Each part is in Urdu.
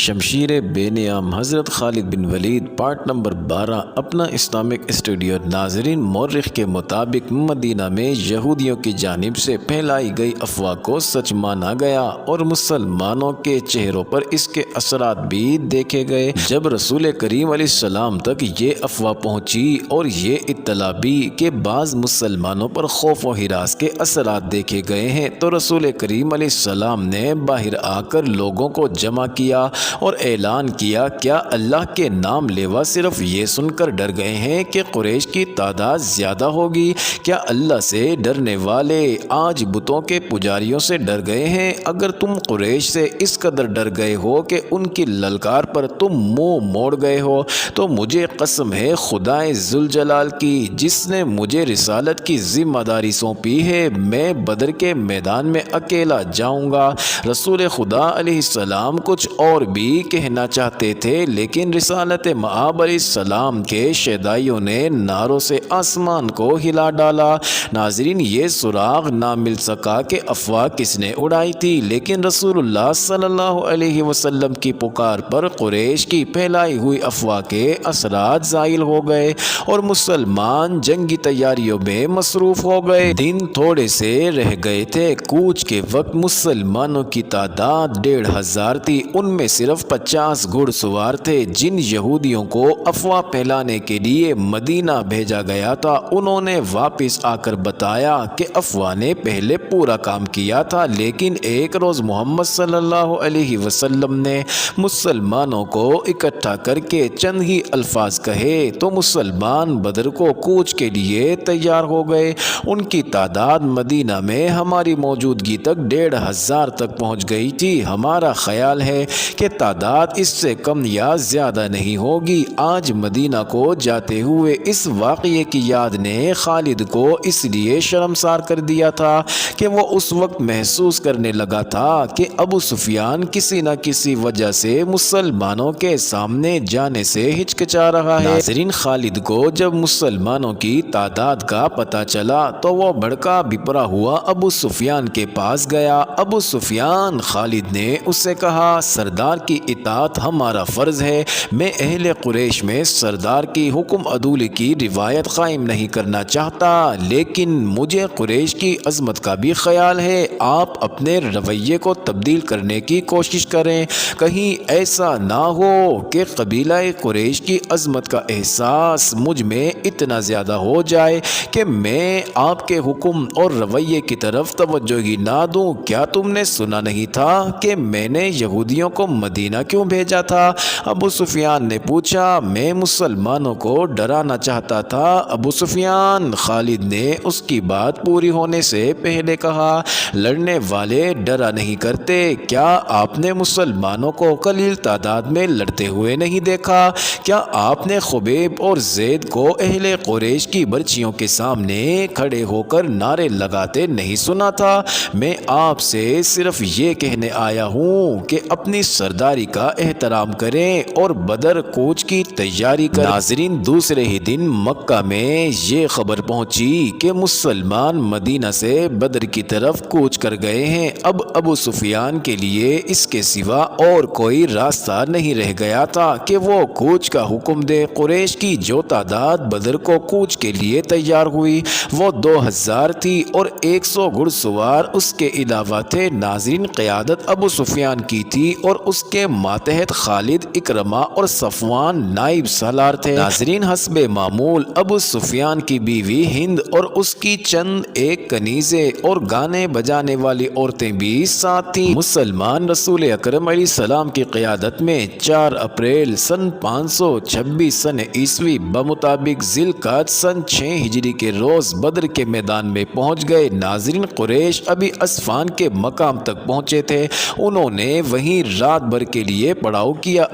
شمشیر بے نیام حضرت خالد بن ولید پارٹ نمبر 12 اپنا اسلامک اسٹوڈیو۔ ناظرین، مورخ کے مطابق مدینہ میں یہودیوں کی جانب سے پھیلائی گئی افواہ کو سچ مانا گیا اور مسلمانوں کے چہروں پر اس کے اثرات بھی دیکھے گئے۔ جب رسول کریم علیہ السلام تک یہ افواہ پہنچی اور یہ اطلاع بھی کہ بعض مسلمانوں پر خوف و ہراس کے اثرات دیکھے گئے ہیں، تو رسول کریم علیہ السلام نے باہر آ کر لوگوں کو جمع کیا اور اعلان کیا، کیا اللہ کے نام لیوا صرف یہ سن کر ڈر گئے ہیں کہ قریش کی تعداد زیادہ ہوگی؟ کیا اللہ سے ڈرنے والے آج بتوں کے پجاریوں سے ڈر گئے ہیں؟ اگر تم قریش سے اس قدر ڈر گئے ہو کہ ان کی للکار پر تم منہ موڑ گئے ہو، تو مجھے قسم ہے خدائے ذوالجلال کی جس نے مجھے رسالت کی ذمہ داری سونپی ہے، میں بدر کے میدان میں اکیلا جاؤں گا۔ رسول خدا علیہ السلام کچھ اور بھی کہنا چاہتے تھے، لیکن رسالت مآب علیہ السلام کے شیدائیوں نے نعروں سے آسمان کو ہلا ڈالا۔ ناظرین، یہ سراغ نہ مل سکا کہ افواہ کس نے اڑائی تھی، لیکن رسول اللہ صلی اللہ علیہ وسلم کی پکار پر قریش کی پھیلائی ہوئی افواہ کے اثرات زائل ہو گئے اور مسلمان جنگی تیاریوں میں مصروف ہو گئے۔ دن تھوڑے سے رہ گئے تھے۔ کوچ کے وقت مسلمانوں کی تعداد 1500 تھی، ان میں صرف 50 گھڑ سوار تھے۔ جن یہودیوں کو افواہ پھیلانے کے لیے مدینہ بھیجا گیا تھا، انہوں نے واپس آ کر بتایا کہ افواہ نے پہلے پورا کام کیا تھا، لیکن ایک روز محمد صلی اللہ علیہ وسلم نے مسلمانوں کو اکٹھا کر کے چند ہی الفاظ کہے تو مسلمان بدر کو کوچ کے لیے تیار ہو گئے۔ ان کی تعداد مدینہ میں ہماری موجودگی تک 1500 تک پہنچ گئی تھی۔ ہمارا خیال ہے کہ تعداد اس سے کم یا زیادہ نہیں ہوگی۔ آج مدینہ کو جاتے ہوئے اس واقعے کی یاد نے خالد کو اس لیے شرمسار کر دیا تھا کہ وہ اس وقت محسوس کرنے لگا تھا کہ ابو سفیان کسی نہ کسی وجہ سے مسلمانوں کے سامنے جانے سے ہچکچا رہا ہے۔ ناظرین، خالد کو جب مسلمانوں کی تعداد کا پتہ چلا تو وہ بھڑکا بپرا ہوا ابو سفیان کے پاس گیا۔ ابو سفیان، خالد نے اس سے کہا، سردار کی اطاعت ہمارا فرض ہے۔ میں اہل قریش میں سردار کی حکم عدول کی روایت قائم نہیں کرنا چاہتا، لیکن مجھے قریش کی عظمت کا بھی خیال ہے۔ آپ اپنے رویے کو تبدیل کرنے کی کوشش کریں، کہیں ایسا نہ ہو کہ قبیلہ قریش کی عظمت کا احساس مجھ میں اتنا زیادہ ہو جائے کہ میں آپ کے حکم اور رویے کی طرف توجہ ہی نہ دوں۔ کیا تم نے سنا نہیں تھا کہ میں نے یہودیوں کو مدینہ کیوں بھیجا تھا؟ ابو سفیان نے پوچھا۔ میں مسلمانوں کو ڈرانا چاہتا تھا ابو سفیان، خالد نے اس کی بات پوری ہونے سے پہلے کہا۔ لڑنے والے ڈرا نہیں کرتے۔ کیا آپ نے مسلمانوں کو قلیل تعداد میں لڑتے ہوئے نہیں دیکھا؟ کیا آپ نے خبیب اور زید کو اہل قریش کی برچیوں کے سامنے کھڑے ہو کر نعرے لگاتے نہیں سنا تھا؟ میں آپ سے صرف یہ کہنے آیا ہوں کہ اپنی سرداری کا احترام کریں اور بدر کوچ کی تیاری کریں۔ ناظرین، دوسرے ہی دن مکہ میں یہ خبر پہنچی کہ مسلمان مدینہ سے بدر کی طرف کوچ کر گئے ہیں۔ اب ابو سفیان کے لیے اس کے سوا اور کوئی راستہ نہیں رہ گیا تھا کہ وہ کوچ کا حکم دے۔ قریش کی جو تعداد بدر کو کوچ کے لیے تیار ہوئی وہ 2000 تھی اور 100 گھڑ سوار اس کے علاوہ تھے۔ ناظرین، قیادت ابو سفیان کی تھی اور اس کے ماتحت خالد، اکرمہ اور صفوان نائب سالار تھے۔ ناظرین، حسب معمول ابو سفیان کی بیوی ہند اور اس کی چند ایک کنیزیں اور گانے بجانے والی عورتیں بھی ساتھ تھیں۔ مسلمان رسول اکرم علیہ السلام کی قیادت میں 4 اپریل سن 526 سن عیسوی بمطابق ذی القعدہ سن 6 ہجری کے روز بدر کے میدان میں پہنچ گئے۔ ناظرین، قریش ابھی اسفان کے مقام تک پہنچے تھے۔ انہوں نے وہیں رات بھر کے لیے پڑاؤ کیا۔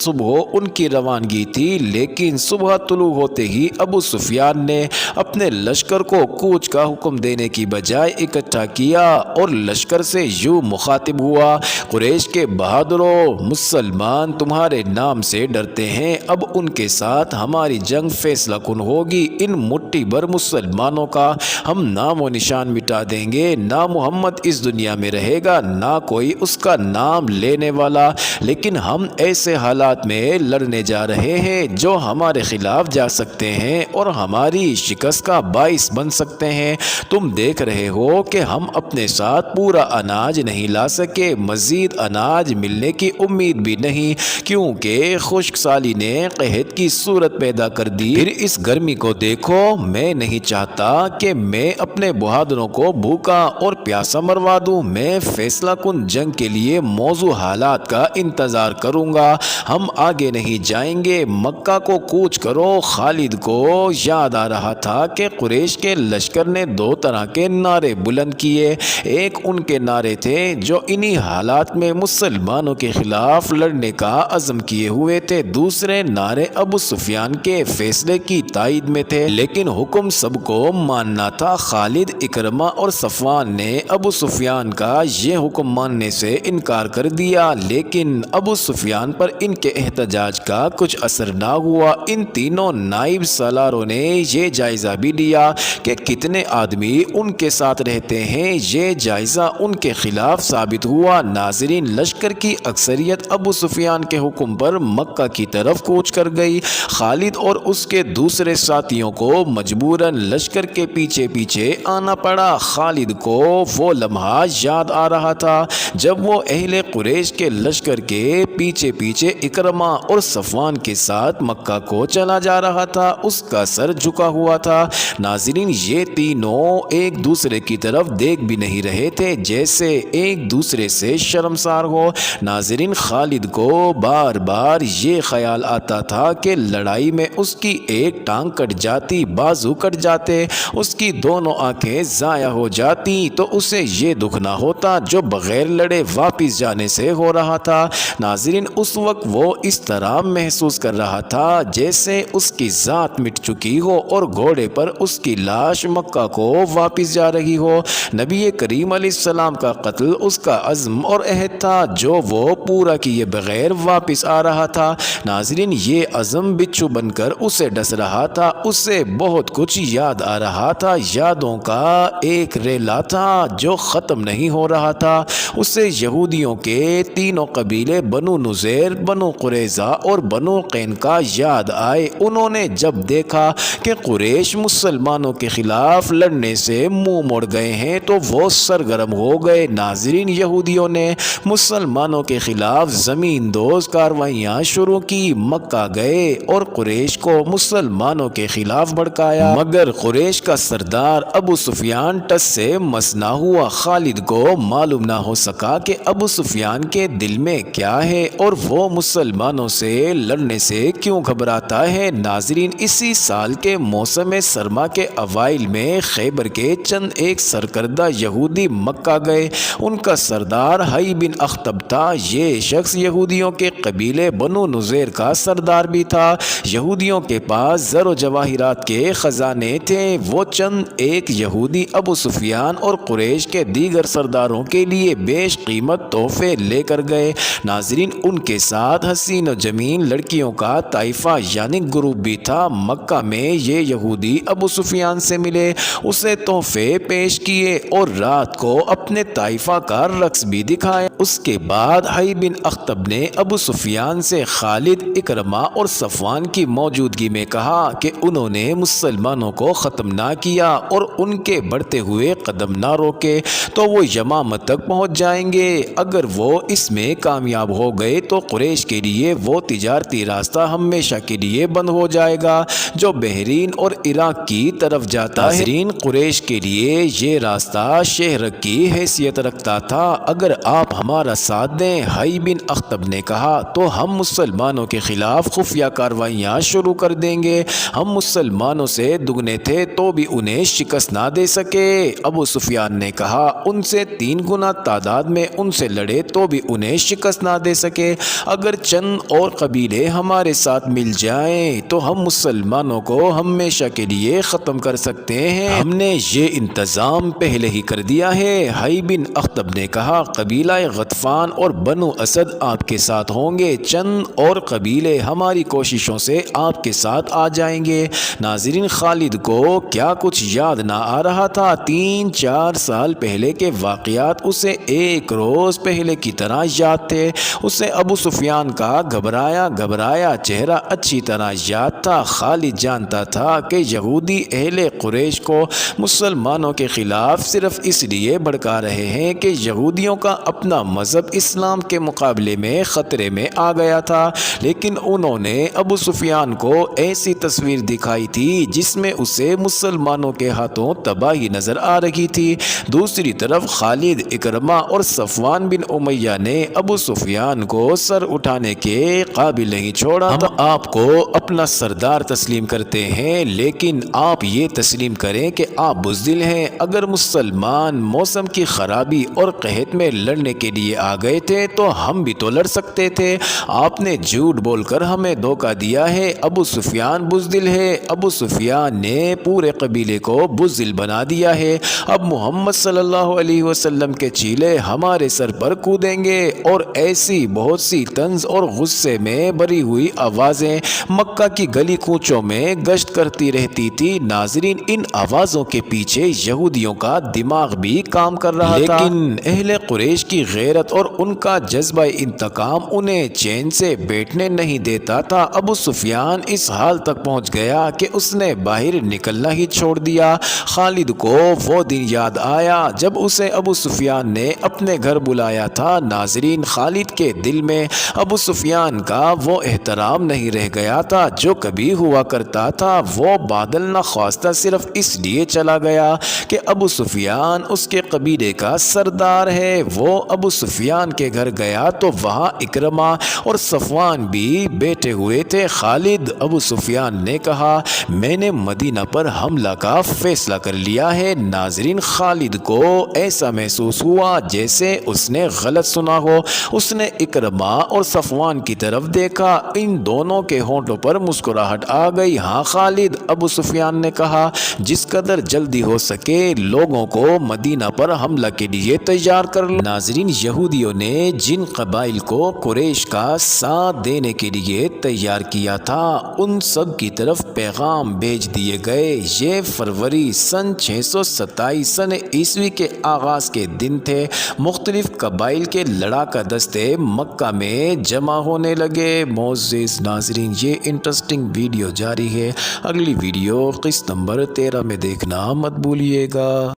صبح ان کی روانگی تھی، لیکن صبح طلوع ہوتے ہی ابو سفیان نے اپنے لشکر کو کوچ کا حکم دینے کی بجائے اکٹھا کیا اور لشکر سے یوں مخاطب ہوا، قریش کے بہادروں، مسلمان تمہارے نام سے ڈرتے ہیں، اب ان کے ساتھ ہماری جنگ فیصلہ کن ہوگی۔ ان مٹھی بھر مسلمانوں کا ہم نام و نشان مٹا دیں گے۔ نہ محمد اس دنیا میں رہے گا، نہ کوئی اس کا نام لینے والا۔ لیکن ہم ایسے حالات میں لڑنے جا رہے ہیں جو ہمارے خلاف جا سکتے ہیں اور ہماری شکست کا باعث بن سکتے ہیں۔ تم دیکھ رہے ہو کہ ہم اپنے ساتھ پورا اناج نہیں لا سکے، مزید اناج ملنے کی امید بھی نہیں، کیونکہ خشک سالی نے قحط کی صورت پیدا کر دی۔ پھر اس گرمی کو دیکھو، میں نہیں چاہتا کہ میں اپنے بہادروں کو بھوکا اور پیاسا مروا دوں۔ میں فیصلہ کن جنگ کے لیے موزوں حالات کا انتظار کروں گا۔ ہم آگے نہیں جائیں گے، مکہ کو کوچ کرو۔ خالد کو یاد آ رہا تھا کہ قریش کے لشکر نے دو طرح کے نعرے بلند کیے۔ ایک ان کے نعرے تھے جو انہی حالات میں مسلمانوں کے خلاف لڑنے کا عزم کیے ہوئے تھے، دوسرے نعرے ابو سفیان کے فیصلے کی تائید میں تھے، لیکن حکم سب کو ماننا تھا۔ خالد، اکرمہ اور صفوان نے ابو سفیان کا یہ حکم ماننے سے انکار کر دیا، لیکن ابو سفیان پر ان کے احتجاج کا کچھ اثر نہ ہوا۔ ان تینوں نائب سالاروں نے یہ جائزہ بھی لیا کہ کتنے آدمی ان کے ساتھ رہتے ہیں، یہ جائزہ ان کے خلاف ثابت ہوا۔ ناظرین، لشکر کی اکثریت ابو سفیان کے حکم پر مکہ کی طرف کوچ کر گئی۔ خالد اور اس کے دوسرے ساتھیوں کو مجبوراً لشکر کے پیچھے پیچھے آنا پڑا۔ خالد کو وہ لمحہ یاد آ رہا تھا جب وہ اہل قریش کے لشکر کے پیچھے پیچھے اکرمہ اور صفوان کے ساتھ مکہ کو چلا جا رہا تھا، اس کا سر جھکا ہوا تھا۔ ناظرین، یہ تینوں ایک دوسرے کی طرف دیکھ بھی نہیں رہے تھے، جیسے ایک دوسرے سے شرمسار ہو۔ ناظرین، خالد کو بار بار یہ خیال آتا تھا کہ لڑائی میں اس کی ایک ٹانگ کٹ جاتی، بازو کٹ جاتے، اس کی دونوں آنکھیں ضائع ہو جاتی تو اسے یہ دکھ نہ ہوتا جو بغیر لڑے واپس جانے سے ہو رہا تھا۔ ناظرین، اس وقت وہ اس طرح محسوس کر رہا تھا جیسے اس کی ذات مٹ چکی ہو اور گھوڑے پر اس کی لاش مکہ کو واپس جا رہی ہو۔ نبی کریم علیہ السلام کا قتل اس کا عزم اور عہد تھا جو وہ پورا کیے بغیر واپس آ رہا تھا۔ ناظرین، یہ عزم بچھو بن کر اسے ڈس رہا تھا، اسے بہت کچھ یاد آ رہا تھا، یادوں کا ایک ریلا تھا جو ختم نہیں ہو رہا تھا۔ اسے یہودیوں کے تینوں قبیلے بنو نذیر، بنو قریظہ اور بنو قینقاع یاد آئے۔ انہوں نے جب دیکھا کہ قریش مسلمانوں کے خلاف لڑنے سے منہ موڑ گئے ہیں تو وہ سرگرم ہو گئے۔ ناظرین، یہودیوں نے مسلمانوں کے خلاف زمین دوز کاروائیاں شروع کی، مکہ گئے اور قریش کو مسلمانوں کے خلاف بھڑکایا، مگر قریش کا سردار ابو سفیان ٹس سے مس نہ ہوا۔ خالد کو معلوم نہ ہو سکا کہ ابو سفیان کے دل میں کیا ہے اور وہ مسلمانوں سے لڑنے سے کیوں گھبراتا ہے۔ ناظرین، اسی سال کے موسم سرما کے اوائل میں خیبر کے چند ایک سرکردہ یہودی مکہ گئے۔ ان کا سردار حی بن اخطب تھا۔ یہ شخص یہودیوں کے قبیلے بنو نذیر کا سردار بھی تھا۔ یہودیوں کے پاس زر و جواہرات کے خزانے تھے۔ وہ چند ایک یہودی ابو سفیان اور قریش کے دیگر سرداروں کے لیے بیش قیمت تحفے لے کر گئے۔ ناظرین، ان کے ساتھ حسین و جمیل لڑکیوں کا طائفہ یعنی گروپ بھی تھا۔ مکہ میں یہ یہودی ابو سفیان سے ملے، اسے تحفے پیش کیے اور رات کو اپنے طائفہ کا رقص بھی دکھایا۔ اس کے بعد حی بن اخطب نے ابو سفیان سے خالد، اکرمہ اور صفوان کی موجودگی میں کہا کہ انہوں نے مسلمانوں کو ختم نہ کیا اور ان کے بڑھتے ہوئے قدم نہ روکے تو وہ یمامت تک پہنچ جائیں گے۔ اگر وہ اس میں کامیاب ہو گئے تو قریش کے لیے وہ تجارتی راستہ ہمیشہ کے لیے بند ہو جائے گا جو بحرین اور عراق کی طرف جاتا ہے۔ ناظرین، قریش کے لیے یہ راستہ شہرک کی حیثیت رکھتا تھا۔ اگر آپ ہمارا ساتھ دیں، حی بن اخطب نے کہا، تو ہم مسلمانوں کے خلاف خفیہ کاروائیاں شروع کر دیں گے۔ ہم مسلمانوں سے دگنے تھے تو بھی انہیں شکست نہ دے سکے۔ ابو سفیان نے کہا، ان سے 3 گنا تعداد میں ان سے لڑے تو بھی انہیں شکست نہ دے سکے۔ اگر چند اور قبیلے ہمارے ساتھ مل جائیں تو ہم مسلمانوں کو ہمیشہ کے لیے ختم کر سکتے ہیں۔ ہم نے یہ انتظام پہلے ہی کر دیا ہے۔ حی بن اخطب نے کہا، قبیلہ غطفان اور بنو اسد آپ کے ساتھ ہوں گے، چند اور قبیلے ہماری کوششوں سے آپ کے ساتھ آ جائیں گے۔ ناظرین، خالد کو کیا کچھ یاد نہ آ رہا تھا۔ 3-4 سال پہلے کے واقعات اسے ایک روز پہلے کی طرح یاد تھے۔ اسے ابو سفیان کا گھبرایا چہرہ اچھی طرح یاد تھا۔ خالد جانتا تھا کہ یہودی اہل قریش کو مسلمانوں کے خلاف صرف اس لیے بھڑکا رہے ہیں کہ یہودیوں کا اپنا مذہب اسلام کے مقابلے میں خطرے میں آ گیا تھا، لیکن انہوں نے ابو سفیان کو ایسی تصویر دکھائی تھی جس میں اسے مسلمانوں کے ہاتھوں تباہی نظر آ رہی تھی۔ دوسری طرف خالد، اکرمہ اور صفوان بن امیہ نے ابو سفیان کو سر اٹھانے کے قابل نہیں چھوڑا۔ ہم آپ کو اپنا سردار تسلیم کرتے ہیں، لیکن آپ یہ تسلیم کریں کہ آپ بزدل ہیں۔ اگر مسلمان موسم کی خرابی اور قحط میں لڑنے کے لیے آ گئے تھے تو ہم بھی تو لڑ سکتے تھے۔ آپ نے جھوٹ بول کر ہمیں دھوکہ دیا ہے۔ ابو سفیان بزدل ہے۔ ابو سفیان نے پورے قبیلے کو بزدل بنا دیا ہے۔ اب محمد صلی اللہ علیہ وسلم کے چیلے ہمارے سر پر کودیں گے۔ اور ایسی بہت سی طنز اور غصے میں بھری ہوئی آوازیں مکہ کی گلی کوچوں میں گشت کرتی رہتی تھی۔ ناظرین، ان آوازوں کے پیچھے یہودیوں کا دماغ بھی کام کر رہا تھا، لیکن اہل قریش کی غیرت اور ان کا جذبہ انتقام انہیں چین سے بیٹھنے نہیں دیتا تھا۔ ابو سفیان اس حال تک پہنچ گیا کہ اس نے باہر نکلنا ہی چھوڑ دیا۔ خالد کو وہ دن یاد آیا جب اسے ابو سفیان نے اپنے گھر بلایا تھا۔ ناظرین، خالد کے دل میں ابو سفیان کا وہ احترام نہیں رہ گیا تھا جو کبھی ہوا کرتا تھا۔ وہ بادل نخواستہ صرف اس لیے چلا گیا کہ ابو سفیان اس کے قبیلے کا سردار ہے۔ وہ ابو سفیان کے گھر گیا تو وہاں اکرمہ اور صفوان بھی بیٹھے ہوئے تھے۔ خالد، ابو سفیان نے کہا، میں نے مدینہ پر حملہ کا فیصلہ کر لیا ہے۔ ناظرین، خالد کو ایسا محسوس ہوا جیسے اس نے غلط سنا ہو۔ اس نے اکرمہ اور صفوان کی طرف دیکھا، ان دونوں کے ہونٹوں پر مسکراہٹ آ گئی۔ ہاں خالد، ابو سفیان نے کہا، جس قدر جلدی ہو سکے لوگوں کو مدینہ پر حملہ کے لیے تیار کر لو۔ ناظرین، یہودیوں نے جن قبائل کو قریش کا ساتھ دینے کے لیے تیار کیا تھا ان سب کی طرف پیغام بھیج دیے گئے۔ یہ فروری سن 627 سن عیسوی کے آغاز کے دن تھے۔ مختلف قبائل کے لڑاکا دستے مکہ میں جمع ہونے لگے۔ معزز ناظرین، یہ انٹرسٹنگ ویڈیو جاری ہے۔ اگلی ویڈیو قسط نمبر 13 میں دیکھنا مت بھولیے گا۔